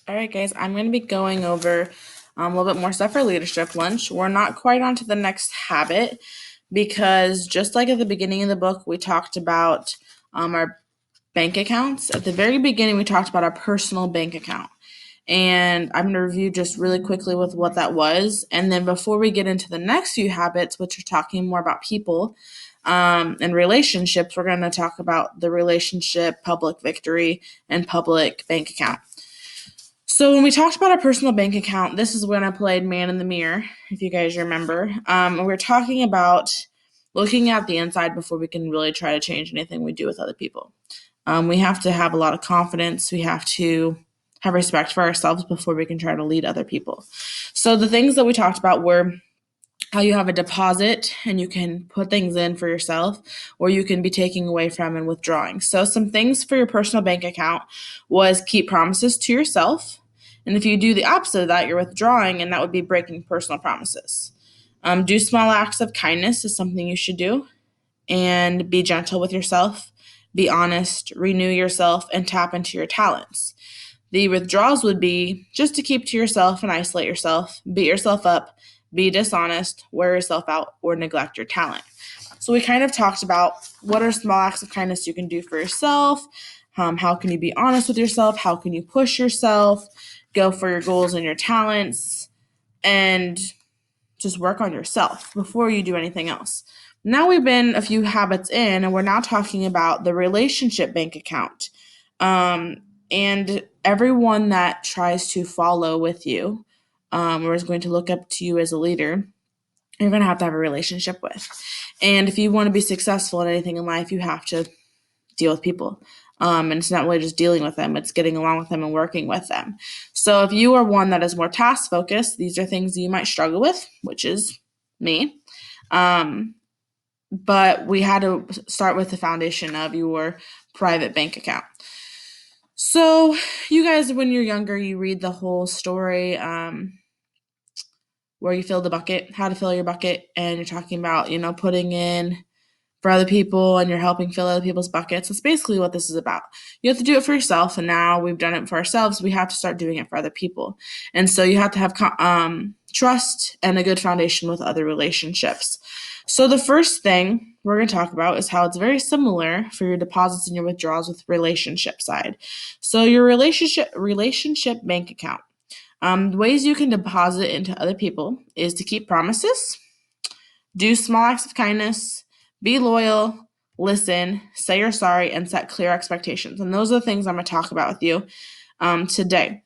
All right, guys, I'm going to be going over a little bit more stuff for leadership lunch. We're not quite on to the next habit because just like at the beginning of the book, we talked about our bank accounts. At the very beginning, we talked about our personal bank account. And I'm going to review just really quickly with what that was. And then before we get into the next few habits, which are talking more about people and relationships, we're going to talk about the relationship, public victory, and public bank account. So when we talked about our personal bank account, this is when I played Man in the Mirror, if you guys remember. And we're talking about looking at the inside before we can really try to change anything we do with other people. We have to have a lot of confidence. We have to have respect for ourselves before we can try to lead other people. So the things that we talked about were how you have a deposit and you can put things in for yourself, or you can be taking away from and withdrawing. So some things for your personal bank account was keep promises to yourself. And if you do the opposite of that, you're withdrawing, and that would be breaking personal promises. Do small acts of kindness is something you should do, and be gentle with yourself, be honest, renew yourself, and tap into your talents. The withdrawals would be just to keep to yourself and isolate yourself, beat yourself up, be dishonest, wear yourself out, or neglect your talent. So we kind of talked about what are small acts of kindness you can do for yourself. How can you be honest with yourself? How can you push yourself? Go for your goals and your talents, and just work on yourself before you do anything else. Now we've been a few habits in, and we're now talking about the relationship bank account. And everyone that tries to follow with you or is going to look up to you as a leader, you're going to have a relationship with. And if you want to be successful in anything in life, you have to deal with people. And it's not really just dealing with them, it's getting along with them and working with them. So if you are one that is more task focused, these are things you might struggle with, which is me. But we had to start with the foundation of your private bank account. So you guys, when you're younger, you read the whole story where you fill the bucket, how to fill your bucket, and you're talking about, putting in for other people and you're helping fill other people's buckets. That's basically what this is about. You have to do it for yourself, and now we've done it for ourselves. We have to start doing it for other people. And so you have to have trust and a good foundation with other relationships. So the first thing we're going to talk about is how it's very similar for your deposits and your withdrawals with relationship side. So your relationship bank account. The ways you can deposit into other people is to keep promises, do small acts of kindness, be loyal, listen, say you're sorry, and set clear expectations. And those are the things I'm going to talk about with you today.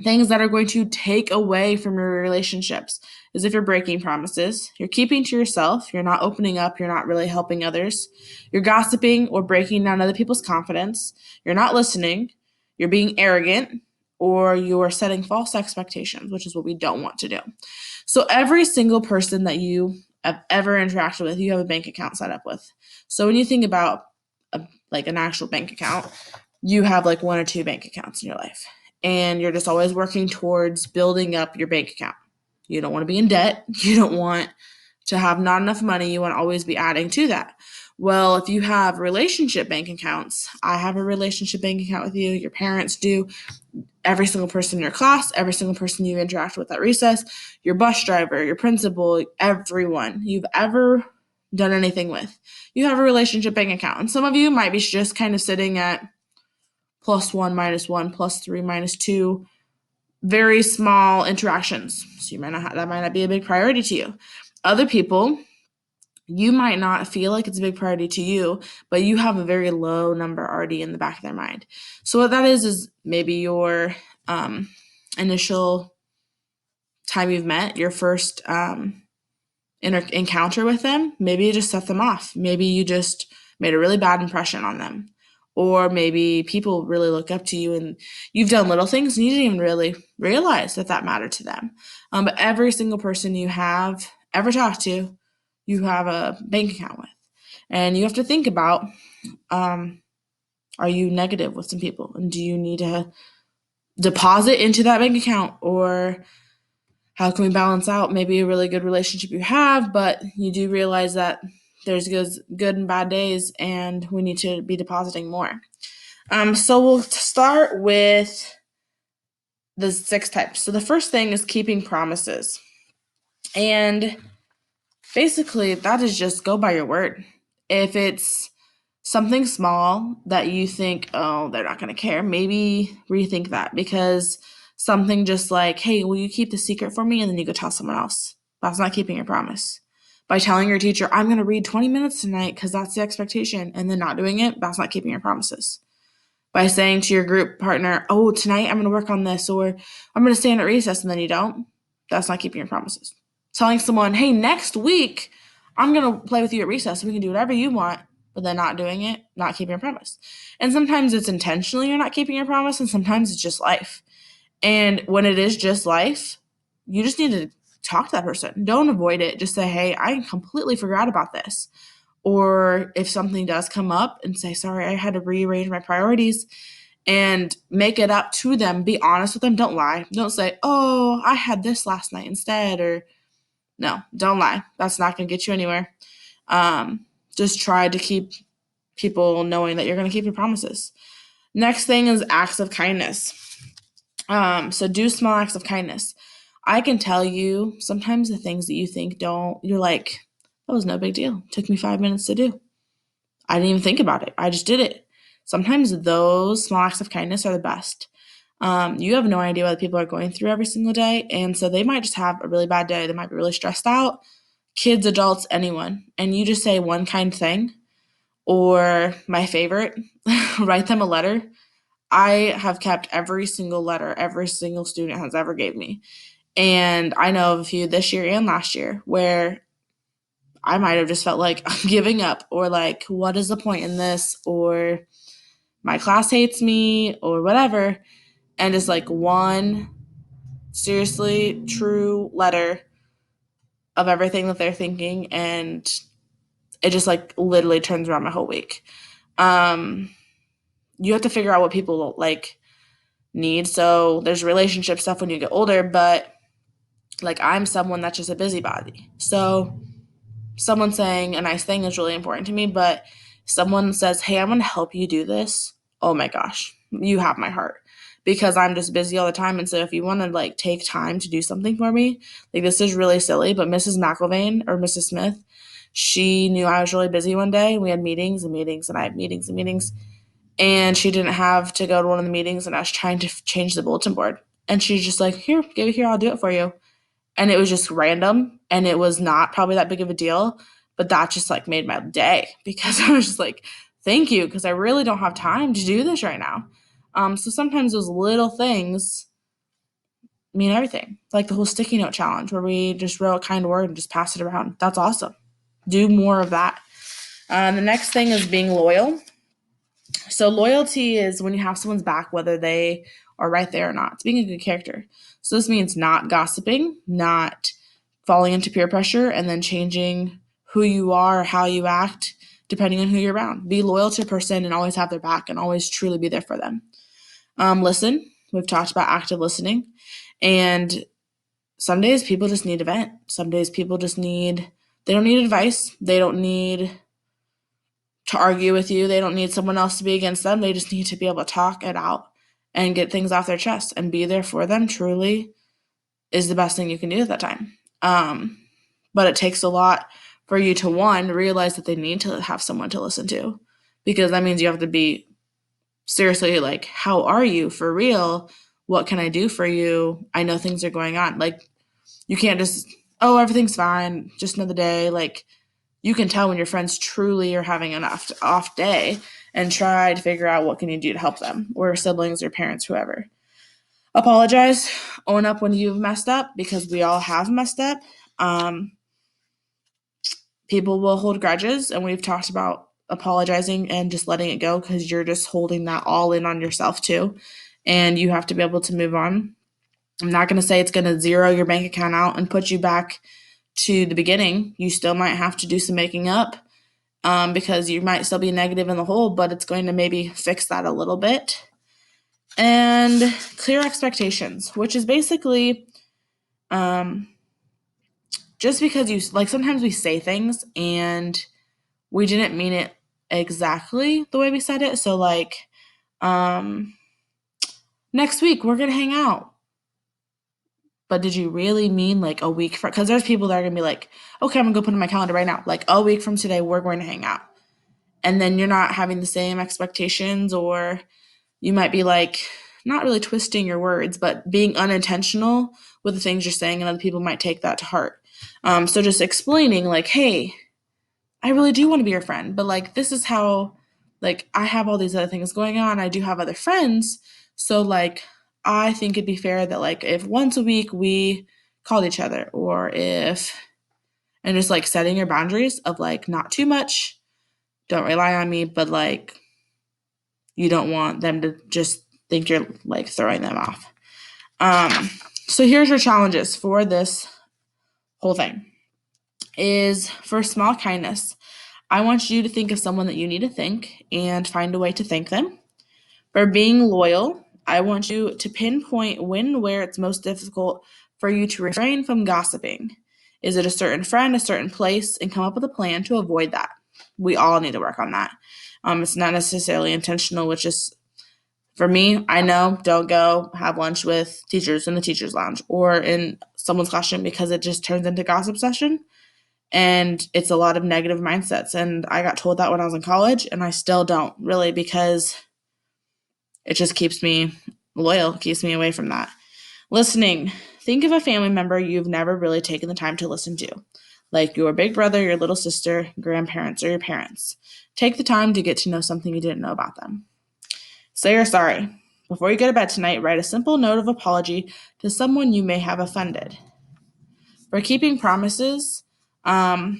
Things that are going to take away from your relationships is if you're breaking promises, you're keeping to yourself, you're not opening up, you're not really helping others, you're gossiping or breaking down other people's confidence, you're not listening, you're being arrogant, or you're setting false expectations, which is what we don't want to do. So every single person that you have ever interacted with, you have a bank account set up with. So when you think about an actual bank account, you have like one or two bank accounts in your life, and you're just always working towards building up your bank account. You don't want to be in debt. You don't want to have not enough money. You want to always be adding to that. Well, if you have relationship bank accounts, I have a relationship bank account with you, your parents do, every single person in your class, every single person you interact with at recess, your bus driver, your principal, everyone you've ever done anything with, you have a relationship bank account. And some of you might be just kind of sitting at +1, -1, +3, -2, very small interactions. So that might not be a big priority to you. Other people, you might not feel like it's a big priority to you, but you have a very low number already in the back of their mind. So what that is maybe your initial time you've met, your first encounter with them. Maybe you just set them off. Maybe you just made a really bad impression on them. Or maybe people really look up to you and you've done little things and you didn't even really realize that mattered to them. But every single person you have ever talked to, you have a bank account with. And you have to think about, are you negative with some people? And do you need to deposit into that bank account? Or how can we balance out maybe a really good relationship you have, but you do realize that there's good and bad days and we need to be depositing more. So we'll start with the 6 types. So the first thing is keeping promises. And basically, that is just go by your word. If it's something small that you think, oh, they're not going to care, maybe rethink that, because something just like, hey, will you keep the secret for me? And then you go tell someone else. That's not keeping your promise. By telling your teacher, I'm going to read 20 minutes tonight because that's the expectation, and then not doing it, that's not keeping your promises. By saying to your group partner, oh, tonight I'm going to work on this, or I'm going to stay in at recess, and then you don't, that's not keeping your promises. Telling someone, hey, next week I'm going to play with you at recess and we can do whatever you want, but then not doing it, not keeping your promise. And sometimes it's intentionally you're not keeping your promise, and sometimes it's just life. And when it is just life, you just need to talk to that person. Don't avoid it. Just say, hey, I completely forgot about this. Or if something does come up, and say, sorry, I had to rearrange my priorities, and make it up to them. Be honest with them. Don't lie. Don't say, oh, I had this last night instead, or no, don't lie. That's not going to get you anywhere. Just try to keep people knowing that you're going to keep your promises. Next thing is acts of kindness. So do small acts of kindness. I can tell you sometimes the things that you think you're like, that was no big deal. It took me 5 minutes to do. I didn't even think about it. I just did it. Sometimes those small acts of kindness are the best. You have no idea what people are going through every single day. And so they might just have a really bad day. They might be really stressed out. Kids, adults, anyone. And you just say one kind thing, or my favorite, write them a letter. I have kept every single letter every single student has ever gave me. And I know of a few this year and last year where I might have just felt like I'm giving up, or like, what is the point in this? Or my class hates me, or whatever. And just like one seriously true letter of everything that they're thinking. And it just like literally turns around my whole week. You have to figure out what people like need. So there's relationship stuff when you get older, but like I'm someone that's just a busybody. So someone saying a nice thing is really important to me, but someone says, hey, I'm going to help you do this. Oh my gosh, you have my heart, because I'm just busy all the time. And so if you want to like take time to do something for me, like this is really silly, but Mrs. McIlvain or Mrs. Smith, she knew I was really busy one day. We had meetings and meetings, and I had meetings and meetings, and she didn't have to go to one of the meetings, and I was trying to change the bulletin board. And she's just like, here, give it here, I'll do it for you. And it was just random, and it was not probably that big of a deal, but that just like made my day, because I was just like, thank you, because I really don't have time to do this right now. So sometimes those little things mean everything, like the whole sticky note challenge where we just wrote a kind word and just pass it around. That's awesome. Do more of that. The next thing is being loyal. So loyalty is when you have someone's back, whether they are right there or not. It's being a good character. So this means not gossiping, not falling into peer pressure, and then changing who you are or how you act depending on who you're around. Be loyal to a person and always have their back and always truly be there for them. Listen. We've talked about active listening. And some days people just need a vent. Some days people just they don't need advice. They don't need to argue with you. They don't need someone else to be against them. They just need to be able to talk it out and get things off their chest, and be there for them truly is the best thing you can do at that time. But it takes a lot for you to, one, realize that they need to have someone to listen to, because that means you have to be seriously like, how are you for real? What can I do for you? I know things are going on. Like, you can't just, oh, everything's fine, just another day. Like, you can tell when your friends truly are having an off day, and try to figure out what can you do to help them, or siblings or parents, whoever. Apologize, own up when you've messed up, because we all have messed up. Um, People will hold grudges, and we've talked about apologizing and just letting it go, because you're just holding that all in on yourself too, and you have to be able to move on. I'm not going to say it's going to zero your bank account out and put you back to the beginning. You still might have to do some making up, because you might still be negative in the hole, but it's going to maybe fix that a little bit. And clear expectations, which is basically um, just because you, like, sometimes we say things and we didn't mean it exactly the way we said it. So, like, next week we're going to hang out. but did you really mean like a week from? Because there's people that are gonna be like, okay, I'm gonna go put in my calendar right now. Like a week from today, we're going to hang out. And then you're not having the same expectations, or you might be like, not really twisting your words, but being unintentional with the things you're saying, and other people might take that to heart. So just explaining, like, hey, I really do want to be your friend, but like, this is how, like, I have all these other things going on. I do have other friends. So, like, I think it'd be fair that, like, if once a week we called each other, or if, and just like setting your boundaries of like, not too much, don't rely on me, but like, you don't want them to just think you're like throwing them off. Um, so here's your challenges for this whole thing is for small kindness. I want you to think of someone that you need to thank and find a way to thank them. For being loyal, I want you to pinpoint when and where it's most difficult for you to refrain from gossiping. Is it a certain friend, a certain place, and come up with a plan to avoid that? We all need to work on that. It's not necessarily intentional, which is for me, I know don't go have lunch with teachers in the teachers lounge or in someone's classroom, because it just turns into gossip session, and it's a lot of negative mindsets. And I got told that when I was in college, and I still don't really, because it just keeps me loyal, keeps me away from that. Listening. Think of a family member you've never really taken the time to listen to, like your big brother, your little sister, grandparents, or your parents. Take the time to get to know something you didn't know about them. Say you're sorry. Before you go to bed tonight, write a simple note of apology to someone you may have offended. For keeping promises, I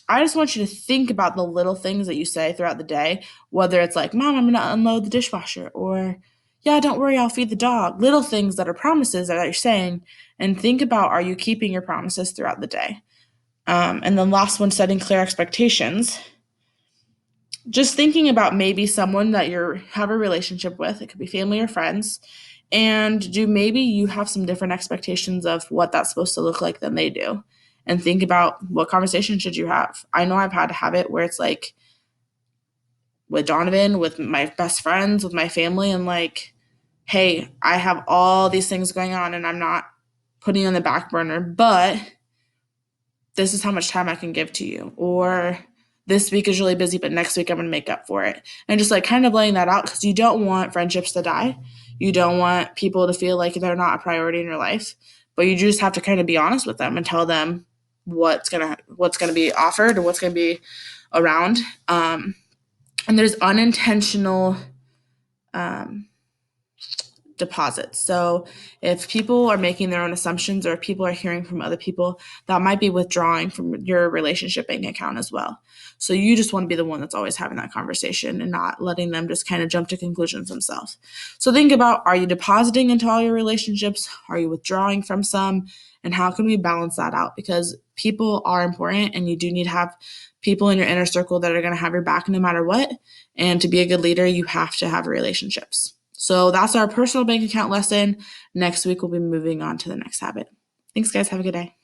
just want you to think about the little things that you say throughout the day, whether it's like, Mom, I'm going to unload the dishwasher, or, yeah, don't worry, I'll feed the dog. Little things that are promises that you're saying, and think about, are you keeping your promises throughout the day? And then last one, setting clear expectations. Just thinking about maybe someone that you have a relationship with, it could be family or friends, and do maybe you have some different expectations of what that's supposed to look like than they do, and think about what conversation should you have. I know I've had to have it where it's like with Donovan, with my best friends, with my family, and like, hey, I have all these things going on and I'm not putting you on the back burner, but this is how much time I can give to you. Or this week is really busy, but next week I'm going to make up for it. And just like kind of laying that out, because you don't want friendships to die. You don't want people to feel like they're not a priority in your life, but you just have to kind of be honest with them and tell them what's gonna be offered or what's gonna be around. And there's unintentional um, deposits. So if people are making their own assumptions, or if people are hearing from other people, that might be withdrawing from your relationship bank account as well. So you just want to be the one that's always having that conversation and not letting them just kind of jump to conclusions themselves. So think about, are you depositing into all your relationships? Are you withdrawing from some? And how can we balance that out? Because people are important, and you do need to have people in your inner circle that are going to have your back no matter what. And to be a good leader, you have to have relationships. So that's our personal bank account lesson. Next week, we'll be moving on to the next habit. Thanks, guys. Have a good day.